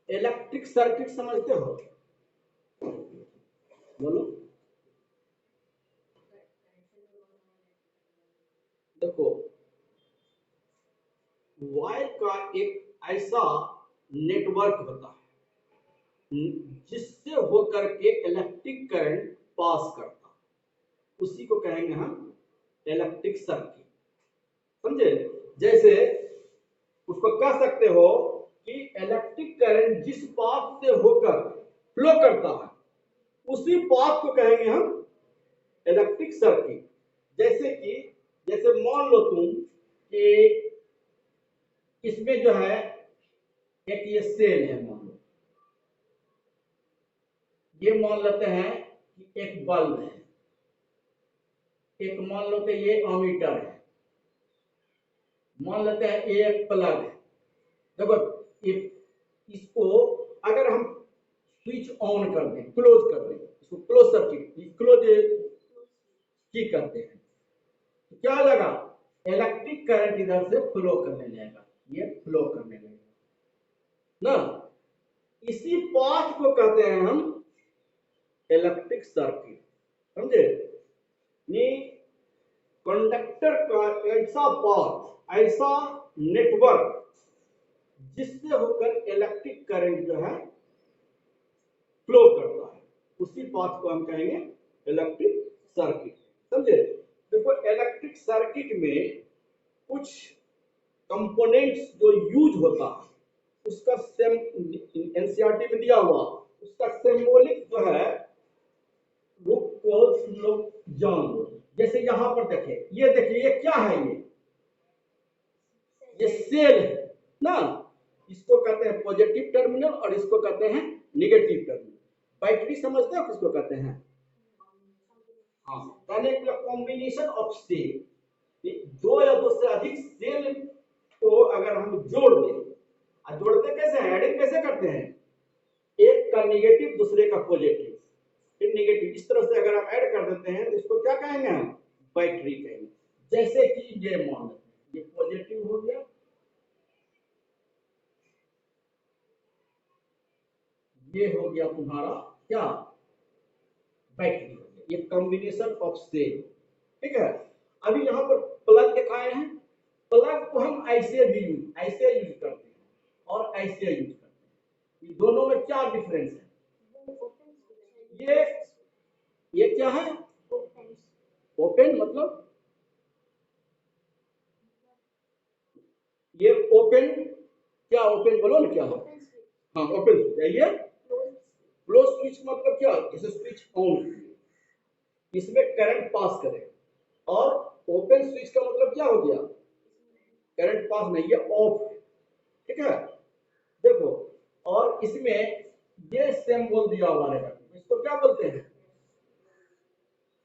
Electric circuit समझते हो? बोलो। देखो, वायर का एक ऐसा नेटवर्क होता है जिससे होकर के इलेक्ट्रिक करंट पास करता, उसी को कहेंगे हम इलेक्ट्रिक सर्किट। समझे? जैसे उसको कह सकते हो कि इलेक्ट्रिक करंट जिस पाथ से होकर फ्लो करता है उसी पाथ को कहेंगे हम इलेक्ट्रिक सर्किट। जैसे मान लो तुम कि इसमें जो है एक ये सेल है, मान लो ये मान लेते हैं कि एक बल्ब है, एक मान लो कि ये अमीटर है, मान लेते हैं ये एक प्लग है। देखो इसको अगर हम स्विच ऑन कर दें, क्लोज कर दें, इसको क्लोज सर्किट, क्लोज की करते हैं, तो क्या लगा, इलेक्ट्रिक करंट इधर से फ्लो करने लगेगा, ये फ्लो करने लगेगा ना। इसी पाथ को कहते हैं हम इलेक्ट्रिक सर्किट। समझे? कंडक्टर का ऐसा पाथ, ऐसा नेटवर्क जिससे होकर इलेक्ट्रिक करंट जो है फ्लो करता है, उसी पाथ को हम कहेंगे इलेक्ट्रिक सर्किट। समझे? देखो, इलेक्ट्रिक सर्किट में कुछ कंपोनेंट्स जो यूज होता है उसका एनसीईआरटी में दिया हुआ, उसका सिंबॉलिक जो है रूप को लोग जान लो। जैसे यहां पर देखिए, ये क्या है, ये सेल है ना। इसको कहते हैं पॉजिटिव टर्मिनल और इसको कहते हैं नेगेटिव टर्मिनल। बैटरी समझते हो किसको कहते हैं? हाँ, कॉम्बिनेशन ऑफ सेल, दो या दो से अधिक सेल को अगर हम जोड़ दें, जोड़ते कैसे हैं, एडिंग कैसे करते हैं, एक का नेगेटिव दूसरे का पॉजिटिव, फिर नेगेटिव, इस तरह से अगर हम ऐड कर देते हैं तो इसको क्या कहेंगे हम? बैटरी कहेंगे। जैसे कि ये मान ये पॉजिटिव हो गया, ये हो गया तुम्हारा क्या, बैटरी हो गया, ये कॉम्बिनेशन ऑफ सेल। ठीक है? अभी यहाँ पर प्लग दिखाए हैं, प्लग को हम ऐसे यूज करते हैं और ऐसे यूज करते हैं, दोनों में क्या डिफरेंस है? ये क्या है? ओपन मतलब ये ओपन, क्या ओपन बोलो ना, क्या है? हाँ, ओपन। ये क्लोज स्विच मतलब क्या, जैसे स्विच ऑन, इसमें करंट पास करे, और ओपन स्विच का मतलब क्या हो गया, करंट पास नहीं, ये ऑफ। ठीक है? देखो, और इसमें ये सिंबल दिया हुआ रहेगा, इसको क्या बोलते हैं?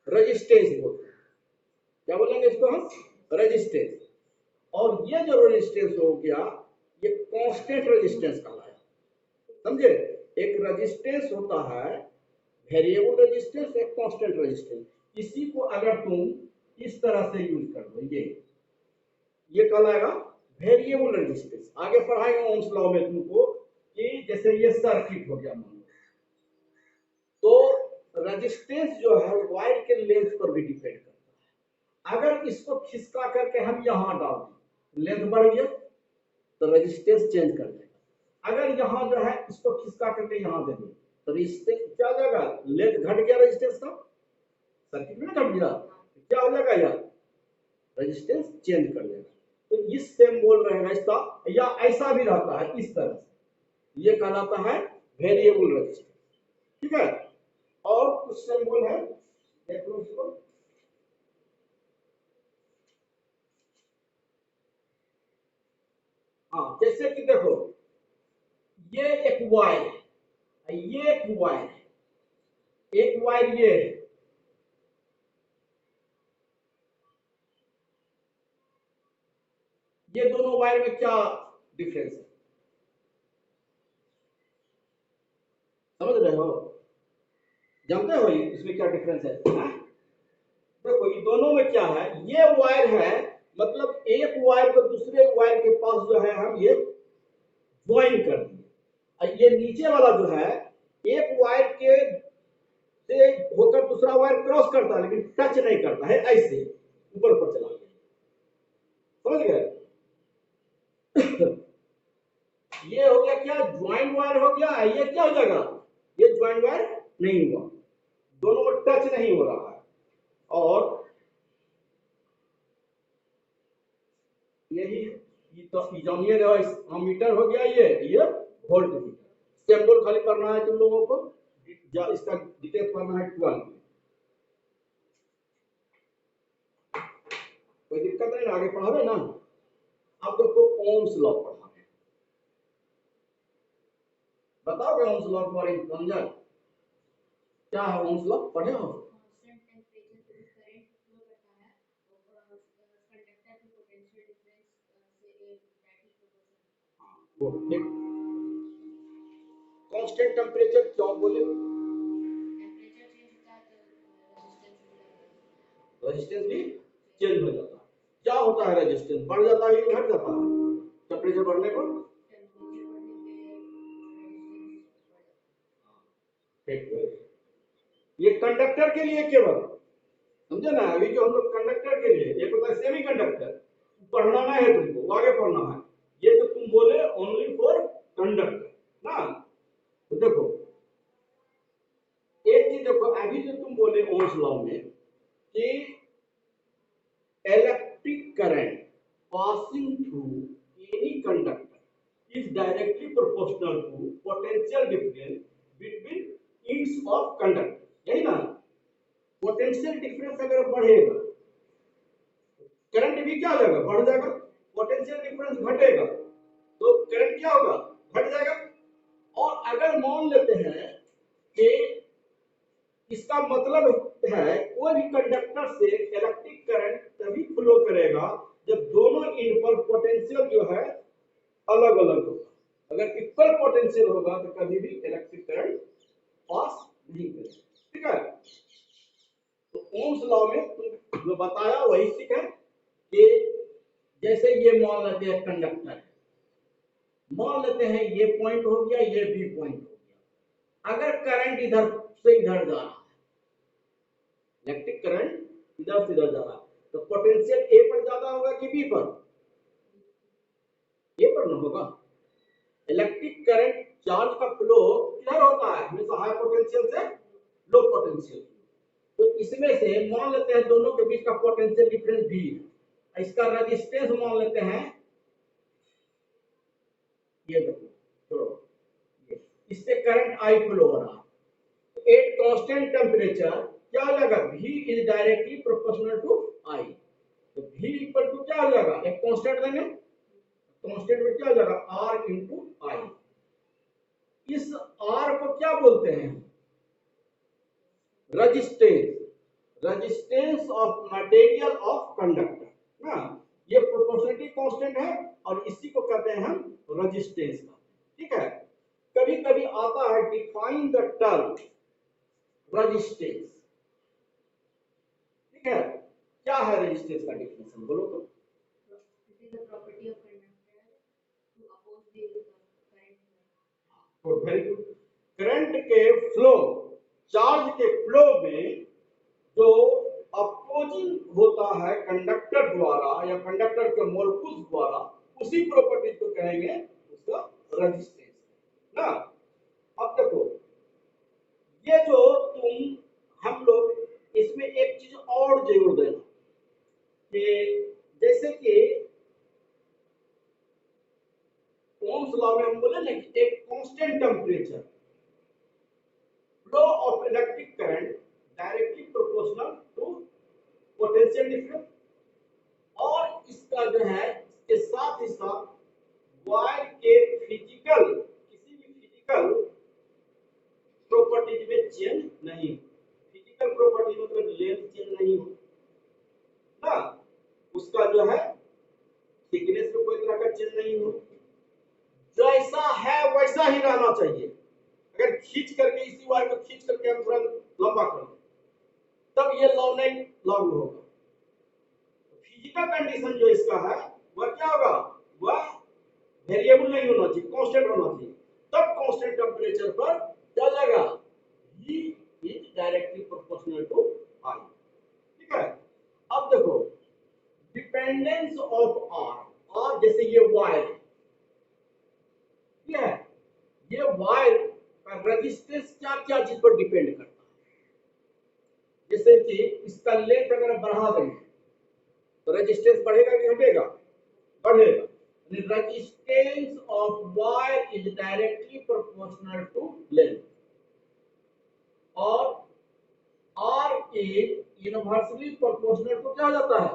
रेजिस्टेंस बोलते हैं। क्या बोलेंगे इसको हम? रेजिस्टेंस। और ये जो रेजिस्टेंस हो गया, ये कांस्टेंट रेजिस्टेंस कहलाया। समझे? एक रेजिस्टेंस होता है वेरिएबल रेजिस्टेंस, एक कांस्टेंट रेजिस्टेंस। इसी को अगर तुम इस तरह से यूज कर दो, ये कहलाएगा वेरिएबल रेजिस्टेंस। आगे पढ़ाएंगे ओम्स लॉ में तुमको कि जैसे ये सर्किट हो गया, मान लो, तो रेजिस्टेंस जो है वायर के लेंथ पर भी डिपेंड करता है। अगर इसको खिसका करके हम यहां डाल दें, लेंथ बढ़ गया तो रेजिस्टेंस चेंज कर देगा। अगर यहां जो है इसको खिसका करके यहां दे दें तो रेजिस्टेंस क्या हो जाएगा, लेंथ घट गया रेजिस्टेंस का, सर्किट में घट गया, क्या हो जाएगा यार, रेजिस्टेंस चेंज कर देगा। तो इस सिंबल रहेगा इसका, या ऐसा भी रहता है इस तरह से, ये कहलाता है वेरिएबल रेजिस्टेंस। ठीक है? और कुछ सिंबल है, देख लो इसको। हाँ, जैसे कि देखो, ये एक वायर है, ये एक वायर है, एक वायर ये है, ये दोनों वायर में क्या डिफरेंस है, समझ रहे हो? जानते हो इसमें क्या डिफरेंस है? देखो, ये दोनों में क्या है, ये वायर है, मतलब एक वायर को दूसरे वायर के पास जो है हम ये ज्वाइन कर दिए। ये नीचे वाला जो है एक वायर के से होकर दूसरा वायर क्रॉस करता है लेकिन टच नहीं करता है, ऐसे ऊपर ऊपर चला गया, समझ गए? ये हो गया क्या, ज्वाइंट वायर हो गया। ये क्या हो जाएगा, ये ज्वाइंट वायर नहीं हुआ, दोनों में टच नहीं हो रहा है। और यही ये तो इजोनियर अमीटर हो गया, ये वोल्ट मीटर। सिंबल खाली करना है तुम लोगों को, इसका डिटेल करना है 12 में, कोई दिक्कत नहीं, आगे पढ़ावे ना। अब देखो ओम्स लॉ पढ़ा है, बताओगे ओम्स लॉ के बारे में समझा, क्या है ओम्स लॉ, पढ़े हो? कांस्टेंट टेम्परेचर क्यों बोले, रेजिस्टेंस भी चेंज हो जाता है। क्या होता है, रेजिस्टेंस बढ़ जाता है या घट जाता है टेम्परेचर बढ़ने पर? ये कंडक्टर के लिए केवल, समझे ना, अभी जो हम लोग कंडक्टर के लिए, एक होता है सेमी कंडक्टर, पढ़ना है तुमको, आगे पढ़ना है। ये तो तुम बोले ओनली फॉर कंडक्टर ना। तो देखो एक चीज देखो, अभी जो तुम बोले ओम्स लॉ में कि electric current passing through any conductor is directly proportional to potential difference between ends of conductor, यही ना। पोटेंशियल डिफरेंस अगर बढ़ेगा करंट भी क्या हो जाएगा, बढ़ जाएगा। पोटेंशियल डिफरेंस घटेगा तो करंट क्या होगा, घट जाएगा। और अगर मान लेते हैं कि इसका मतलब है कोई भी कंडक्टर से इलेक्ट्रिक करंट तभी फ्लो करेगा जब दोनों एंड पर पोटेंशियल जो है अलग अलग होगा। अगर इक्वल पोटेंशियल होगा तो कभी भी इलेक्ट्रिक करंट पास नहीं करेगा, ठीक है। तो ओम्स लॉ में जो बताया वही ठीक है कि जैसे ये मान लेते हैं कंडक्टर है, मान लेते हैं ये पॉइंट हो गया, ये भी पॉइंट हो गया। अगर करंट इधर से इधर जा रहा है, इलेक्ट्रिक करंट इधर से इधर जा रहा है, तो पोटेंशियल ए पर ज्यादा होगा कि बी पर? ए पर ना होगा। इलेक्ट्रिक करंट चार्ज का फ्लो किधर होता है, हमेशा हाई पोटेंशियल से लो पोटेंशियल। तो इसमें से मान लेते हैं दोनों के बीच का पोटेंशियल डिफरेंस भी है, इसका रेजिस्टेंस मान लेते हैं, ये देखो छोड़ो, इससे करंट आई फ्लो हो रहा है। एट कांस्टेंट टेम्परेचर क्या हो जाएगा, V is directly proportional to I। तो V इक्वल टू क्या हो जाएगा, एक कांस्टेंट देंगे, कांस्टेंट में क्या हो जाएगा, R इंटू I। इस R को क्या बोलते हैं, resistance, resistance of material of conductor ना। ये प्रोपोर्शनलिटी कांस्टेंट है और इसी को कहते हैं हम रेजिस्टेंस का, ठीक है। कभी कभी आता है डिफाइन द टर्म रेजिस्टेंस, ठीक है। क्या है रेजिस्टेंस का डेफिनेशन, बोलो तो। Very good. करंट के फ्लो, चार्ज के फ्लो में जो अपोजिंग होता है कंडक्टर द्वारा या कंडक्टर के मोलकुल्स द्वारा, उसी प्रॉपर्टी को कहेंगे उसका रेजिस्टेंस ना। अब देखो ये जो तुम हम लोग इसमें एक चीज और जरूर देना कि जैसे कि ओम्स लॉ में हम बोले ना कि एक constant temperature flow of electric current directly proportional to potential difference. और इसका जो है इसके साथ ही साथ वायर के फिजिकल, किसी भी फिजिकल प्रॉपर्टीज में चेंज नहीं, फिजिकल प्रॉपर्टी मतलब लेंथ चेंज नहीं हो ना, उसका जो है थिकनेस में कोई तरह का चेंज नहीं हो, जैसा है वैसा ही रहना चाहिए। अगर खींच करके इसी वायर को खींच करके हम थोड़ा लंबा कर दें तब ये लॉ नहीं लागू होगा। फिजिकल कंडीशन जो इसका है वह क्या होगा, वह वेरिएबल नहीं होना चाहिए, कांस्टेंट होना चाहिए। तब कांस्टेंट टेम्परेचर पर चलेगा। He is directly proportional to I. ठीक है, अब देखो डिपेंडेंस ऑफ आर। आर जैसे ये वायर है, ठीक है, ये वायर का रेजिस्टेंस क्या क्या चीज पर डिपेंड करता है। जैसे कि इसका लेंथ अगर बढ़ा देंगे तो रेजिस्टेंस बढ़ेगा कि घटेगा? बढ़ेगा। Resistance of wire is directly proportional to length, और R is universally proportional to क्या हो जाता है?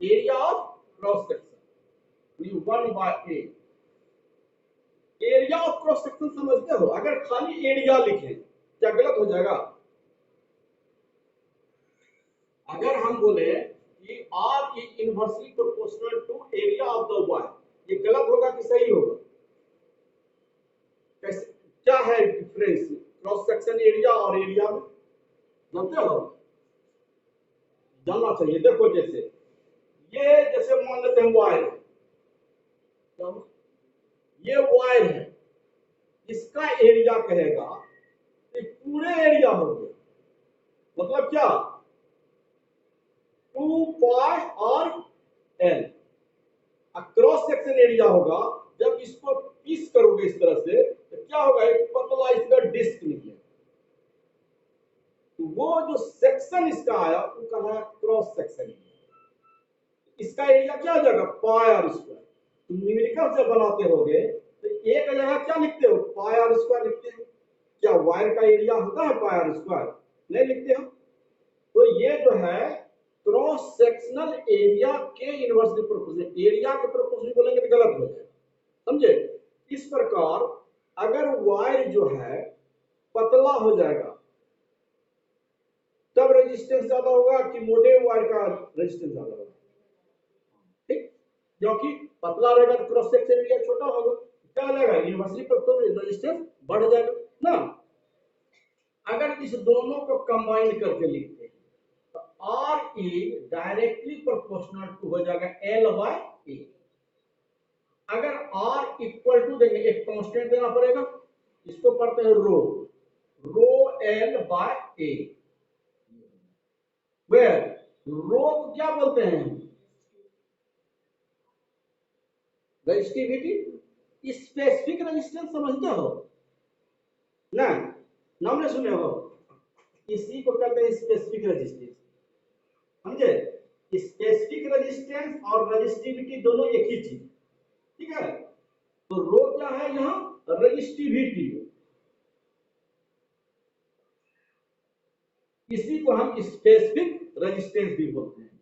Area of cross section, 1/8। Area of cross section समझते हो? अगर खाली एरिया लिखें क्या गलत हो जाएगा? अगर हम बोले कि R is inversely proportional to area of the wire, ये गलत होगा कि सही होगा? कैसे, क्या है डिफरेंस क्रॉस सेक्शन एरिया और एरिया में, जानते हो? जानना चाहिए। देखो जैसे ये, जैसे मान लेते हैं वायर, ये वायर है, इसका एरिया कहेगा कि पूरे एरिया हो गया, मतलब क्या? 2 पाई और एल। क्रॉस सेक्शन एरिया होगा, जब इसको पीस करोगे इस तरह से तो क्या होगा? एक पतला इसका डिस्क निकलेगा। तो वो जो सेक्शन इसका आया वो कहा क्रॉस सेक्शन। इसका एरिया क्या हो जाएगा? पाई आर स्क्वायर। तुम न्यूमेरिकल से बनाते होगे तो एक जगह क्या लिखते हो? पाई आर स्क्वायर लिखते हो। क्या वायर का एरिया होता है पाई आर स्क्वायर? नहीं लिखते हो। तो ये जो है क्रॉस सेक्शनल एरिया के इनवर्सली प्रोपोर्शनल। एरिया के प्रोपोर्शनल बोलेंगे तो गलत हो जाएगा, समझे? इस प्रकार अगर वायर जो है पतला हो जाएगा तब रेजिस्टेंस ज्यादा होगा कि मोटे वायर का रेजिस्टेंस ज्यादा होगा? ठीक, क्योंकि पतला रहेगा तो क्रॉस सेक्शन एरिया छोटा होगा, क्या हो जाएगा? यूनिवर्सली प्रोपोर्शनल रेजिस्टेंस बढ़ जाएगा ना। अगर इस दोनों को कंबाइन करके लिखते हैं तो R is directly proportional to हो जाएगा L/A। अगर R इक्वल टू देंगे, एक कांस्टेंट देना पड़ेगा, इसको पढ़ते हैं रो, L/A, वेयर रो को क्या बोलते हैं? रेजिस्टिविटी। स्पेसिफिक रेजिस्टेंस समझते हो ना? नाम नहीं सुने हो? इसी को कहते हैं स्पेसिफिक रेजिस्टेंस, समझे? स्पेसिफिक रेजिस्टेंस और रेजिस्टिविटी दोनों एक ही चीज, ठीक है? तो रो क्या है यहाँ? रेजिस्टिविटी। इसी को हम स्पेसिफिक रेजिस्टेंस भी बोलते हैं,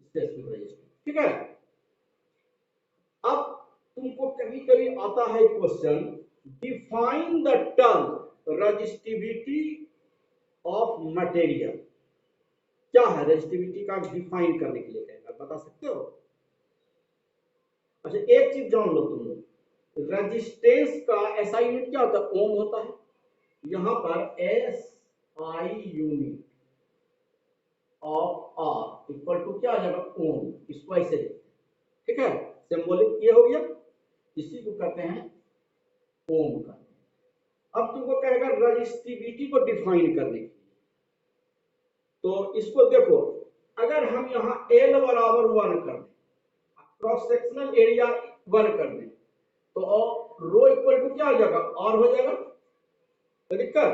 स्पेसिफिक रेजिस्टेंस, ठीक है? अब तुमको कभी कभी आता है question, define the term resistivity of material. क्या है रेजिस्टिविटी का डिफाइन करने के लिए कहेगा, बता सकते हो? अच्छा एक चीज जान लो तुम लोग, रेजिस्टेंस का एसआई यूनिट क्या होता है? ओम होता है। यहां पर SI unit of R equal to क्या आ जाएगा? ओम। इसको ऐसे, ठीक है, सिंबॉलिक ये हो गया, इसी को कहते हैं ओम का। अब तुमको कहेगा रेजिस्टिविटी को डिफाइन करने के लिए, तो इसको देखो, अगर हम यहाँ L बराबर 1 कर दें, क्रॉस सेक्शनल एरिया 1 कर दें, तो रो इक्वल टू क्या हो जाएगा? R हो जाएगा। तो दिक्कत,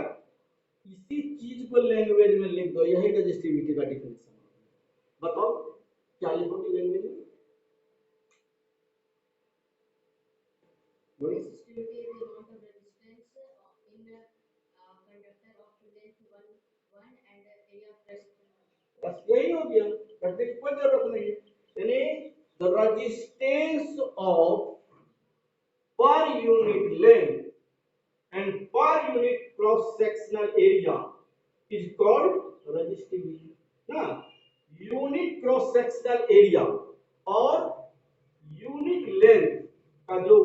इसी चीज को लैंग्वेज में लिख दो, यही रेजिस्टिविटी का डिफिनेशन। बताओ क्या लिखोगे लैंग्वेज में? Resistivity is the amount of resistance in conductor of length 1 and area of resistance. बस यही हो गया, करने की कोई जरूरत नहीं है। यानी the resistance of per unit length and per unit cross sectional area is called resistivity ना। यूनिट क्रॉस सेक्शनल एरिया और यूनिट लेंथ का जो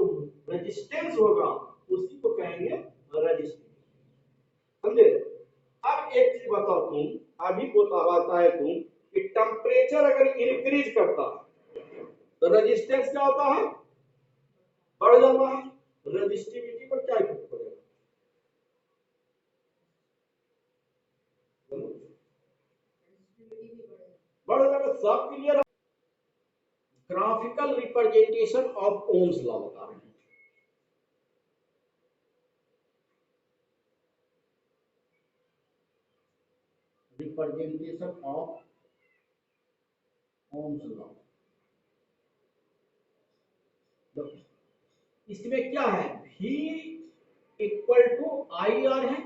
रेजिस्टेंस होगा उसी को कहेंगे रेजिस्टिविटी, समझे? अब एक चीज बताओ, तुम अभी बताया तुम कि टेम्परेचर अगर इंक्रीज करता है तो रेजिस्टेंस क्या होता है, बढ़ जाता है। रेजिस्टिविटी पर क्या इफेक्ट पड़ेगा, बढ़ जाएगा। सब clear. Graphical representation of Ohm's law बता रहे हैं। रिप्रेजेंटेशन ऑफ ओम्स लॉ, इसमें क्या है, V equal to I R है,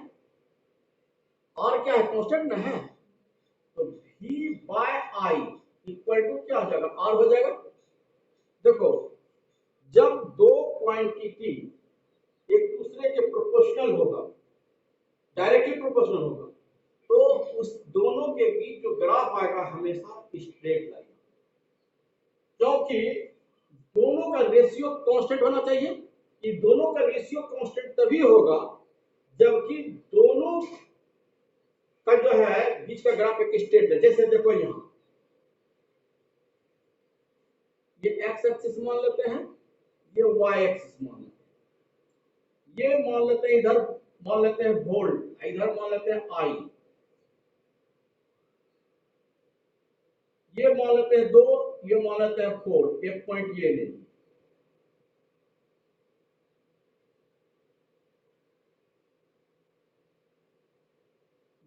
और क्या है, कांस्टेंट ना है, तो V by I equal to क्या हो जाएगा, R हो जाएगा। देखो जब दो क्वांटिटी एक दूसरे के प्रोपोर्शनल होगा, डायरेक्टली प्रोपोर्शनल होगा, तो उस दोनों के बीच जो ग्राफ आएगा हमेशा स्ट्रेट लाइन, क्योंकि दोनों का रेशियो कांस्टेंट होना चाहिए। कि दोनों का रेशियो कांस्टेंट तभी होगा जबकि दोनों का जो है बीच का ग्राफ एक स्ट्रेट है। जैसे देखो यहां ये एक्स एक्सिस मान लेते हैं, ये वाई एक्सिस मान लेते हैं, ये मान लेते हैं, इधर मान लेते हैं वोल्ट, इधर मान लेते हैं आई, ये मान लेते हैं 2, ये मान लेते हैं 4, एक पॉइंट ये नहीं,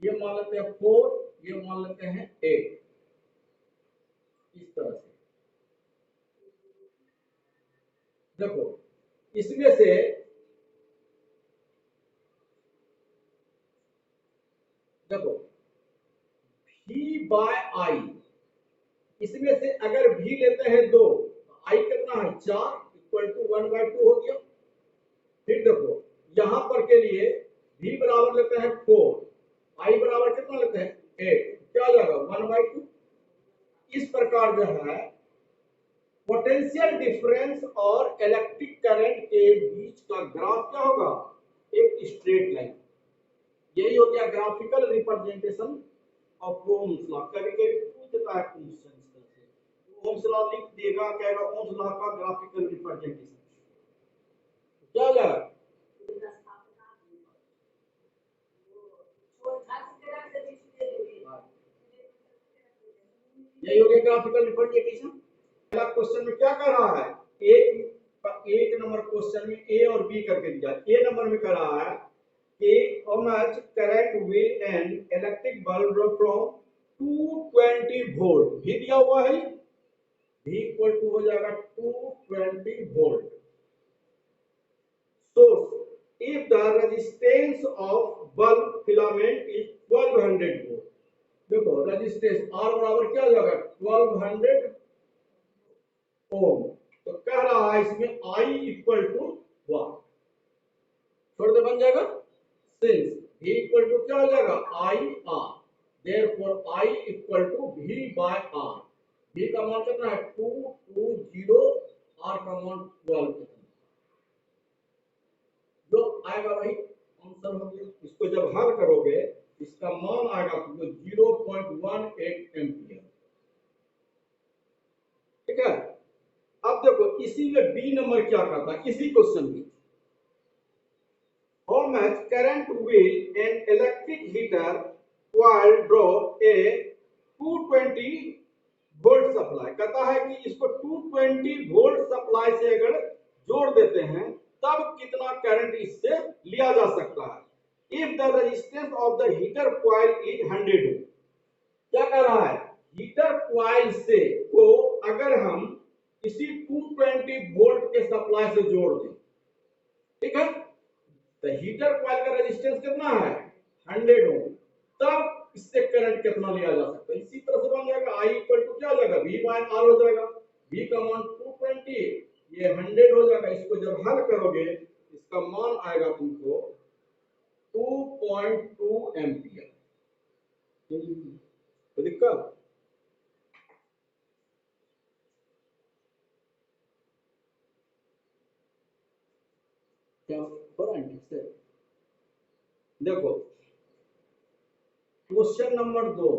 ये मान लेते हैं 4, ये मान लेते हैं 8, इस तरह से। देखो इसमें से देखो V बाय आई, इसमें से अगर V लेते हैं 2, आई कितना है 4 इक्वल टू 1/2 हो गया। फिर देखो यहां पर के लिए V बराबर लेते हैं 4, आई बराबर कितना लेते हैं 8, क्या हो जाएगा 1/2। इस प्रकार जो है पोटेंशियल डिफरेंस और इलेक्ट्रिक करंट के बीच का ग्राफ क्या होगा, एक स्ट्रेट लाइन। यही हो गया graphical representation of Ohm's law. कभी कभी पूछ देता है क्वेश्चन इस तरह से, ओम्स लॉ लिख देगा, कहेगा ओम्स लॉ का ग्राफिकल रिप्रेजेंटेशन क्या हो जाएगा, यही हो गया ग्राफिकल रिप्रेजेंटेशन। पहला क्वेश्चन में क्या कर रहा है, एक नंबर क्वेश्चन में ए और बी करके दिया। ए नंबर में कर रहा है कि how much current will an electric bulb draw from 220 volt, भी दिया हुआ है, V इक्वल टू हो जाएगा 220 volt. So if the resistance of bulb filament is 1200 volt, देखो रेजिस्टेंस R बराबर क्या हो जाएगा 1200 ओम, तो कह रहा है इसमें I इक्वल टू 1, छोड़ दे बन जाएगा, सिंस V इक्वल टू क्या हो जाएगा I R, therefore I equal to V by R। V का मान कितना है 220, R का मान 12 कितना, जो आएगा वही आंसर हो गया। इसको जब हल करोगे इसका मान आएगा तुमको 0.18 एम्पियर। ठीक है, अब देखो इसी में बी नंबर क्या करता है, इसी क्वेश्चन में, how much current will an electric heater coil draw a 220 volt supply. कहता है कि इसको 220 वोल्ट सप्लाई से अगर जोड़ देते हैं तब कितना करंट इससे लिया जा सकता है। If the resistance of the heater coil is 100 ओम, क्या कह रहा है, हीटर कॉइल से को अगर हम इसी 220 वोल्ट के सप्लाई से जोड़ दें, ठीक है, तो हीटर कॉइल का रेजिस्टेंस कितना है 100 ओम, तब इससे करंट कितना लिया जा सकता है। इसी तरह से बन जाएगा I इक्वल टू क्या हो जाएगा V बाय R हो जाएगा, V का मान 220, ये 100 हो जाएगा। इसको जब हल करोगे इसका मान आएगा तुमको 2.2 एम्पियर। तो दिक्कत क्या हो रहा है, ठीक से देखो question number 2,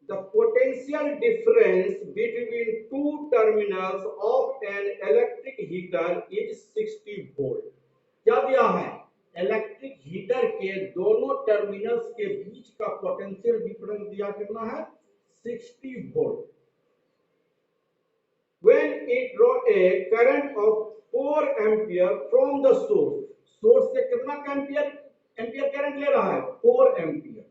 the potential difference between two terminals of an electric heater is 60 volt. क्या दिया है? इलेक्ट्रिक हीटर के दोनों टर्मिनल्स के बीच का पोटेंशियल डिफरेंस दिया कितना है? 60 volt. When it draw a current of 4 ampere from the source, source से कितना एम्पियर करंट ले रहा है? 4 ampere.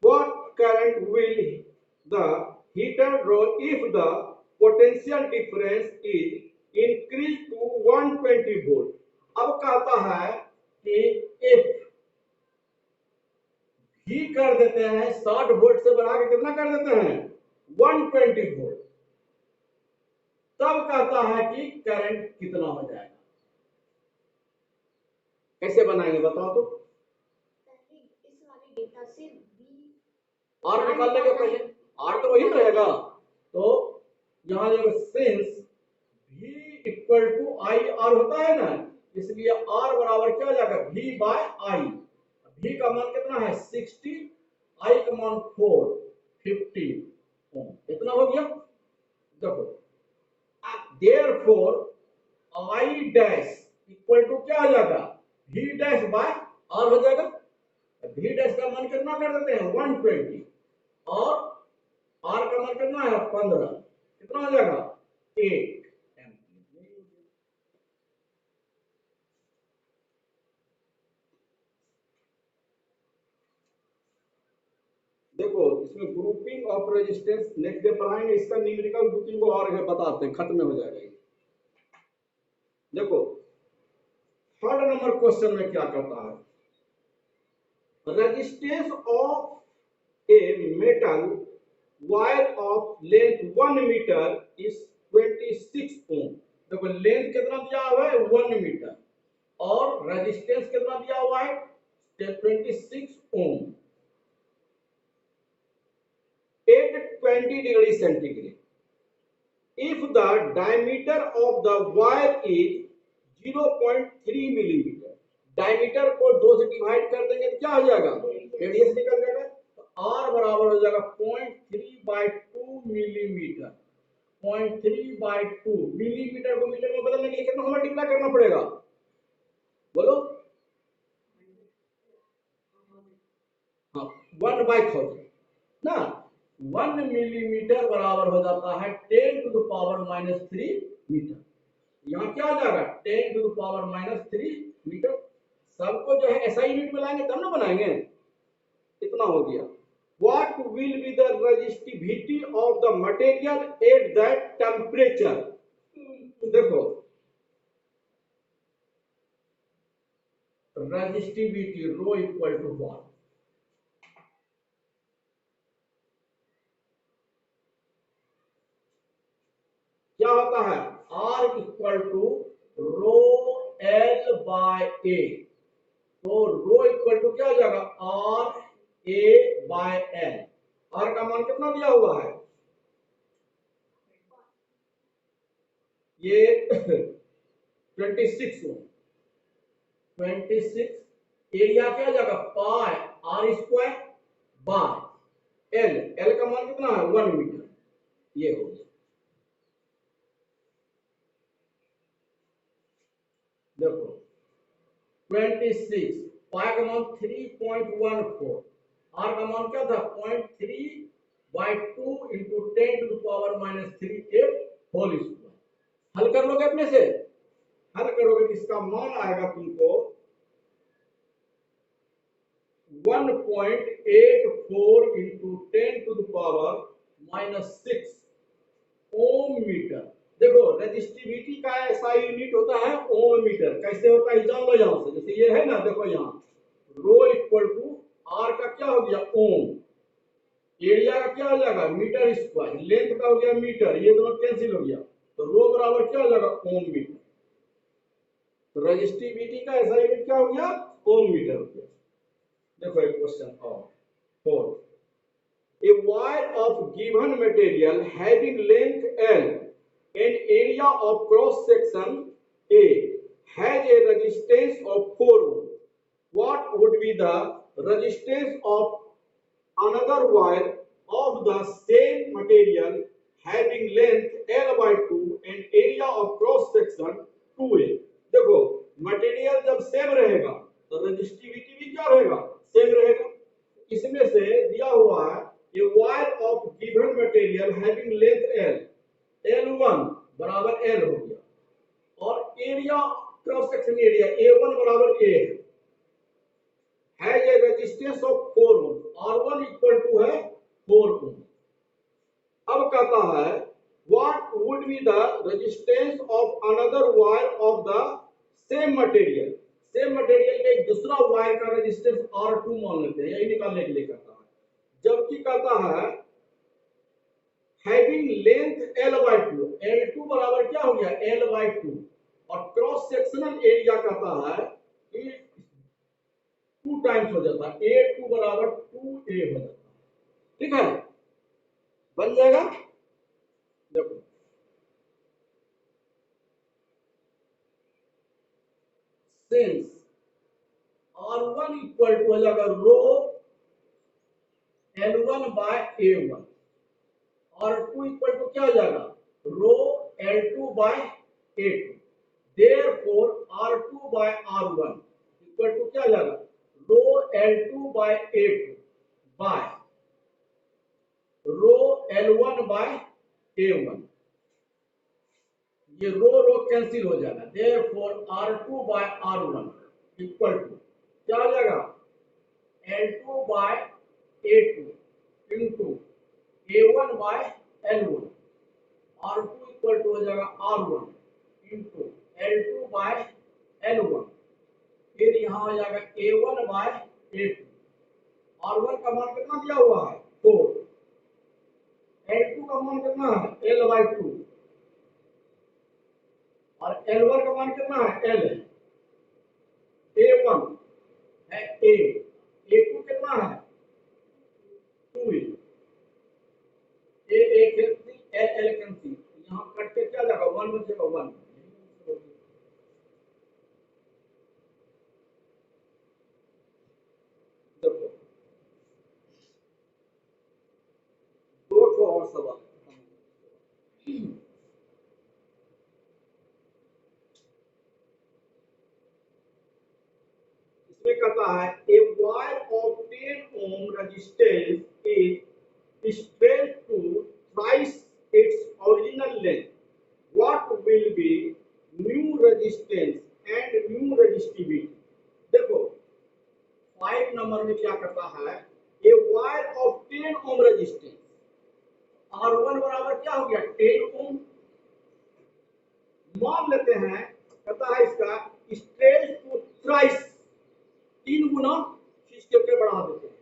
What current will the heater draw if the potential difference is increased to 120 volt? अब कहता है कि if भी कर देते हैं 60 वोल्ट से बढ़ा के कितना कर देते हैं? 120 वोल्ट. तब कहता है कि करंट कितना हो जाएगा. कैसे बनाएंगे बताओ तो? इस वाले डेटा से आर निकाल लेंगे पहले. आर तो वही रहेगा. तो यहां जब since v equal to I R होता है ना, इसलिए आर बराबर क्या हो जाएगा? v by I. v का मान कितना है? 60. i का मान 4 50 ओम. इतना हो गया. देखो therefore i dash equal to क्या हो जाएगा? v डैश बाय r हो जाएगा. v डैश का मान कितना कर देते हैं? 120 और r का मान कितना है? 15. कितना हो जाएगा? 8. देखो इसमें grouping of resistance next day पढ़ाएंगे. इसका न्यूमेरिकल 2-3 को और है बताते हैं, खत्म हो जाएगा. देखो थर्ड नंबर क्वेश्चन में क्या कहता है? Resistance of a metal wire of length 1 metre is 26 ohm. देखो लेंथ कितना दिया हुआ है? 1 मीटर और रेजिस्टेंस कितना दिया हुआ है? 26 ओम. at 20 degree centigrade. If the diameter of the wire is 0.3 millimeter, diameter को 2 से डिवाइड कर देंगे तो क्या हो जाएगा? रेडियस निकल जाएगा. तो r बराबर हो जाएगा 0.3/2 मिलीमीटर. 0.3/2 मिलीमीटर को मीटर में बदलने के लिए कितना मल्टीप्लाई करना पड़ेगा? बोलो. हाँ 1/1000 ना. 1 मिलीमीटर बराबर हो जाता है 10 टू द पावर -3 मीटर. यहाँ क्या आ जाएगा? 10 टू द पावर -3 मीटर. सबको जो है ऐसा यूनिट में लाएंगे तब ना बनाएंगे. इतना हो गया. What will be the resistivity of the material at that temperature? देखो resistivity rho equal to what? क्या होता है? R equal to rho L by A. तो रो इक्वल टू क्या हो जाएगा? R A by L. R का मान कितना दिया हुआ है? ये 26 26. एरिया क्या हो जाएगा? पाई R square by L. L का मान कितना है? 1 मीटर. ये हो गया. देखो 26 पाई का मान 3.14. आर का मान क्या था? 0.3/2 इंटू 10 टू द पावर -3 के होल स्क्वायर. हल कर लोगे अपने से. हल करोगे तो इसका मान आएगा तुमको 1.84 into 10 to the power -6 ohm metre. देखो रेजिस्टिविटी का ऐसा यूनिट होता है ओम मीटर. कैसे होता है जान लो. यहां से जैसे ये है ना, देखो यहां रो इक्वल टू आर का क्या हो गया? ओम. एरिया का क्या हो जाएगा? Metre square. लेंथ का हो गया मीटर. ये दोनों कैंसिल हो गया. तो रो बराबर क्या हो जाएगा? ओम मीटर. तो रेजिस्टिविटी का ऐसा यूनिट क्या हो गया? ओम मीटर हो गया. देखो एक क्वेश्चन और 4. A wire of given material having length L and area of cross section A has a resistance of 4 ohm. What would be the resistance of another wire of the same material having length L by 2 and area of cross section 2a। देखो material जब same रहेगा तो resistivity भी क्या रहेगा, same रहेगा। इसमें से दिया हुआ है ये wire of given material having length L, L1 बराबर L हो गया और area cross section area A1 बराबर A है ये resistance of 4 ohm, R1 equal to है 4 ओम। अब कहता है what would be the resistance of another wire of the same material. Same material के एक दूसरा वायर का रेजिस्टेंस R2 मान लेते हैं, यही निकालने के लिए कहता है। जबकि कहता है having length L by 2, L2 बराबर क्या हो गया L by 2 और क्रॉस सेक्शनल एरिया कहता है कि 2 टाइम्स हो जाता है, A2 बराबर 2A हो जाता है। ठीक है, बन जाएगा। देखो सिंस R1 इक्वल टू हो जाएगा रो L1 बाय A1 और R2 इक्वल टू क्या हो जाएगा rho L2 by A2। Therefore R2 by R1 equal to क्या हो जाएगा rho L2 by A2 by rho L1 by A1। ये रो कैंसिल हो जाएगा। Therefore R2 by R1 equal to क्या हो जाएगा L2 by A2 into A1 by L1। R2 equal to हो जाएगा R1 into L2 by L1। फिर यहाँ हो जाएगा A1 बाय A2। R1 का मान कितना दिया हुआ है 4, L2 का मान कितना है L बाय 2 और L1 का मान कितना है L है। A1 है A, A2 कितना है 2A, A cancel L cancel, यहाँ कट के क्या जाएगा 1 बचेगा 1। देखो दो और सवाल इसमें कहता है a wire of 10 ohm resistance is straight to thrice its original length, what will be new resistance and new resistivity. देखो 5 नंबर में क्या करता है a wire of 10 ohm resistance R1 बराबर क्या हो गया 10 ओम। मान लेते हैं कहता है इसका स्ट्रेट टू थ्राइस 3 गुना खींच करके बढ़ा देते हैं।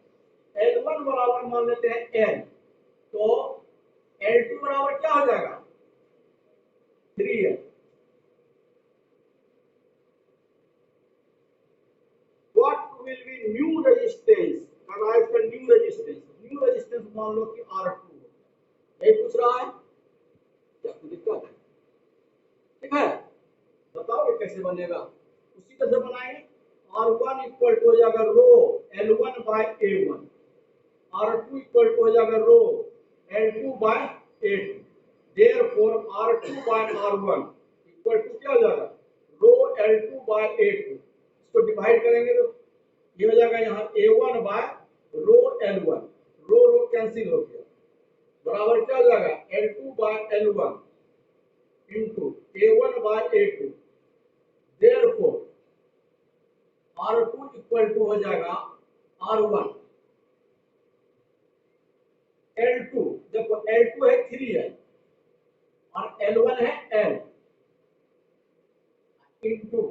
L1 बराबर मान लेते हैं L, तो L2 बराबर क्या हो जाएगा 3L। What will be new resistance, कर रहा है इसका न्यू रेजिस्टेंस। न्यू रेजिस्टेंस मान लो कि R2 यही पूछ रहा है, क्या कोई दिक्कत है? ठीक है, बताओ ये कैसे बनेगा। उसी तरह से बनाएंगे R1 इक्वल टू हो जाएगा रो L1 by A1, R2 equal to हो जाएगा rho L2 by A2। Therefore R2 by R1 equal to क्या हो जाएगा रो L2 बाय A2। इसको डिवाइड करेंगे तो ये हो जाएगा यहाँ A1 by rho L1, row cancel हो गया, बराबर क्या हो जाएगा L2 by L1 into A1 by A2। Therefore R2 equal to हो जाएगा R1 L2, देखो L2 है 3L और L1 है L into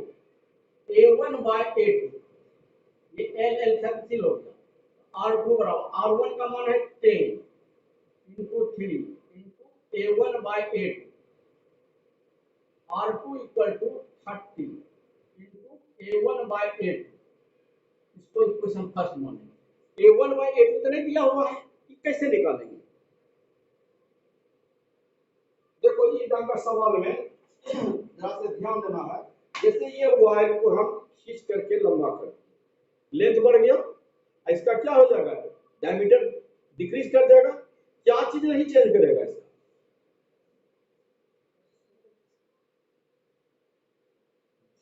A1 by A2। ये L कैंसिल हो गया, R2 बराबर R1 का मान है 10 into 3 into A1 by A2। R2 equal to 30 into A1 by A2। इसको इक्वेशन फर्स्ट मानेंगे। A1 बाय A2 तो नहीं दिया हुआ है, कैसे निकालेंगे। देखो ये नंबर सवाल में जरा से ध्यान देना है। जैसे ये वायर को हम खींच करके लंबा कर, लेंथ बढ़ गया इसका क्या हो जाएगा, डायमीटर डिक्रीज कर देगा। क्या चीज नहीं चेंज करेगा इसका,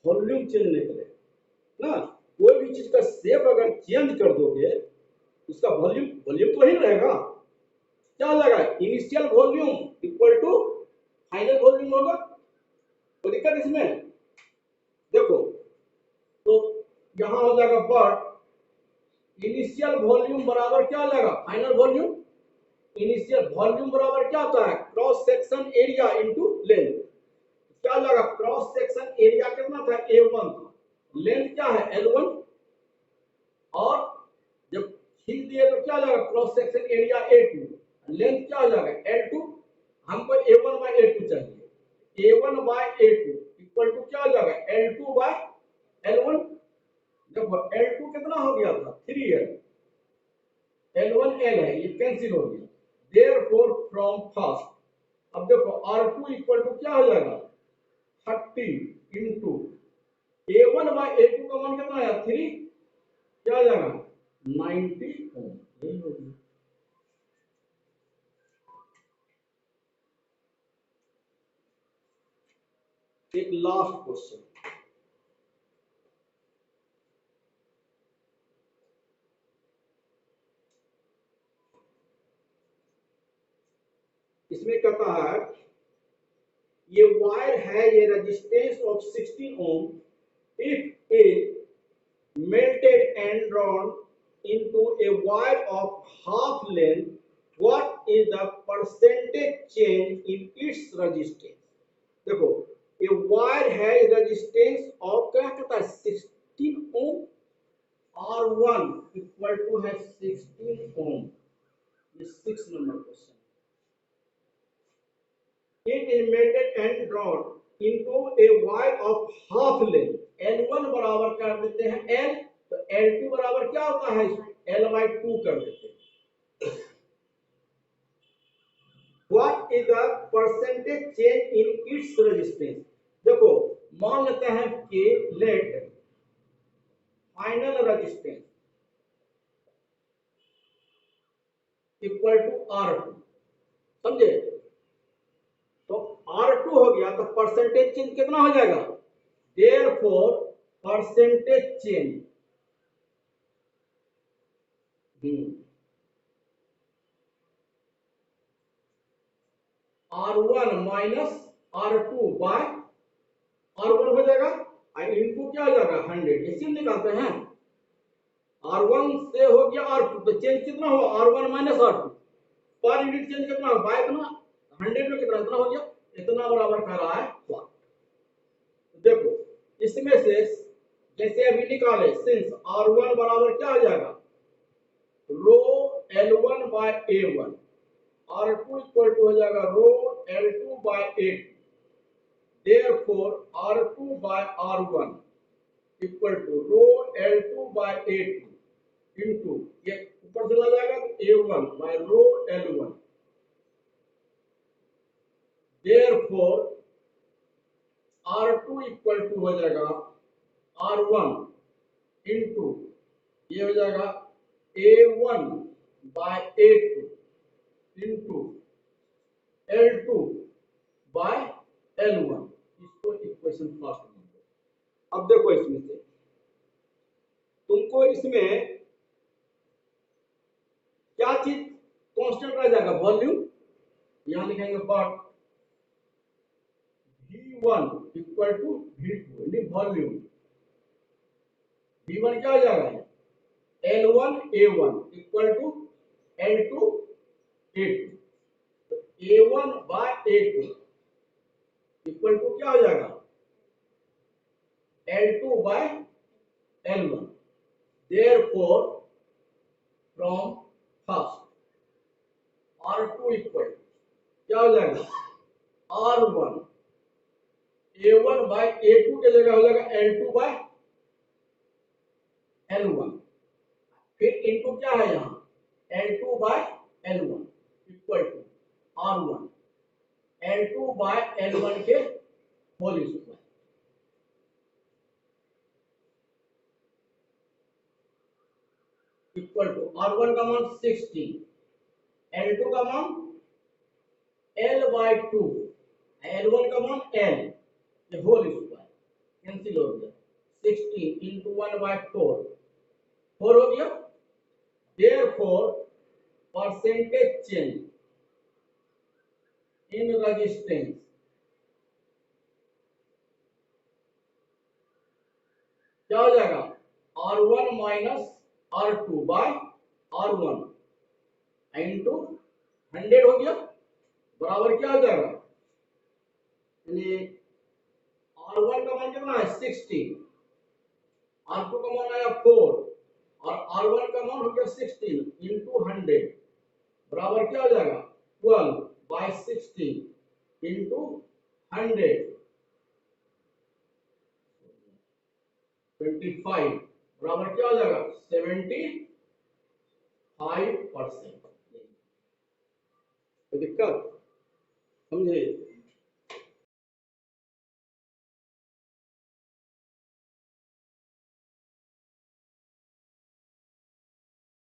वॉल्यूम चेंज नहीं करेगा ना। कोई भी चीज का शेप अगर चेंज कर दोगे उसका वॉल्यूम वॉल्यूम तो वही रहेगा। क्या हो जाएगा, initial volume equal to final volume होगा। कोई दिक्कत इसमें, देखो तो यहां हो जाएगा बट इनिशियल वॉल्यूम बराबर क्या हो जाएगा, फाइनल वॉल्यूम। इनिशियल वॉल्यूम बराबर क्या होता है, cross section area into length. क्या हो जाएगा, क्रॉस सेक्शन एरिया कितना था, A1 था, लेंथ क्या है L1, और जब खींच दिए तो क्या हो जाएगा, cross section area A2, length क्या हो जाएगा L2। हमको A1 बाय A2 चाहिए, A1 by A2 equal to क्या हो जाएगा L2 बाय L1। देखो L2 कितना हो गया था 3L, L1 L है, ये कैंसिल हो गया। देयरफॉर फ्रॉम फर्स्ट, अब देखो R2 इक्वल टू क्या हो जाएगा 30 इंटू A1 बाय A2 का मान कितना है 3, क्या हो जाएगा 90 ओम, यही हो गया। एक लास्ट क्वेश्चन, इसमें कहता है ये वायर है, ये resistance of 16 ohm, if a melted and drawn into a wire of half length, what is the percentage change in its resistance। देखो ये वायर है, रेजिस्टेंस ऑफ क्या कहता है 16 ओम, R1 इक्वल टू है 16 ओम। ये 6 number question. It is melted and drawn into a wire of half length, L1 बराबर कर देते हैं L, तो L2 बराबर क्या होता है L/2 कर देते हैं। What is the percentage change in its resistance। देखो मान लेते हैं कि let final resistance equal to R2, समझे, तो R2 हो गया तो परसेंटेज चेंज कितना हो जाएगा, therefore percentage change R1 minus R2 by R1 हो जाएगा, इनटू क्या हो जाएगा 100, इसी निकालते हैं। R1 से हो गया R2, तो चेंज कितना हुआ R1 minus R2, per unit change कितना हुआ बाय इतना, 100 में कितना इतना हो गया, इतना बराबर कर रहा है 1। देखो इसमें से जैसे अभी निकाले, सिंस R1 बराबर क्या हो जाएगा रो L1 by A1, R2 equal to हो जाएगा rho L2 by A2, therefore R2 by R1 equal to rho L2 by A2 into ये ऊपर चला जाएगा तो A1 by rho L1, therefore R2 equal to हो जाएगा R1 इनटू ये हो जाएगा A1 by A2 into L2 by L1। इसको इक्वेशन फर्स्ट मान लो। अब देखो इसमें से तुमको इसमें क्या चीज कांस्टेंट रह जाएगा, वॉल्यूम। यहां लिखेंगे but V1 equal to V2 यानी वॉल्यूम। V1 क्या हो जाएगा L1 A1 equal to L2 A2, तो A1 by A2 equal to क्या हो जाएगा L2 by L1, therefore from first R2 equal क्या हो जाएगा R1 A1 बाय A2 के जगह हो जाएगा L2 बाय L1, फिर इनटू क्या है यहाँ L2 by L1 equal to R1 L2 by L1 के whole square. Equal to R1 का मान 60, L2 का मान L/2, L1 का मान L, ये होल स्क्वायर कैंसिल हो गया, 16 इंटू 1/4, 4 हो गया। Therefore percentage change in resistance क्या हो जाएगा, R1 minus R2 by R1 into 100 हो गया, बराबर क्या हो जाएगा, यानी R1 का मान कितना है 60, R2 का मान आया 4 और R1 का मान हो गया 16 इंटू 100, बराबर क्या हो जाएगा 12 बाय 16 इंटू 100, 25, बराबर क्या हो जाएगा 75%। दिक्कत समझे।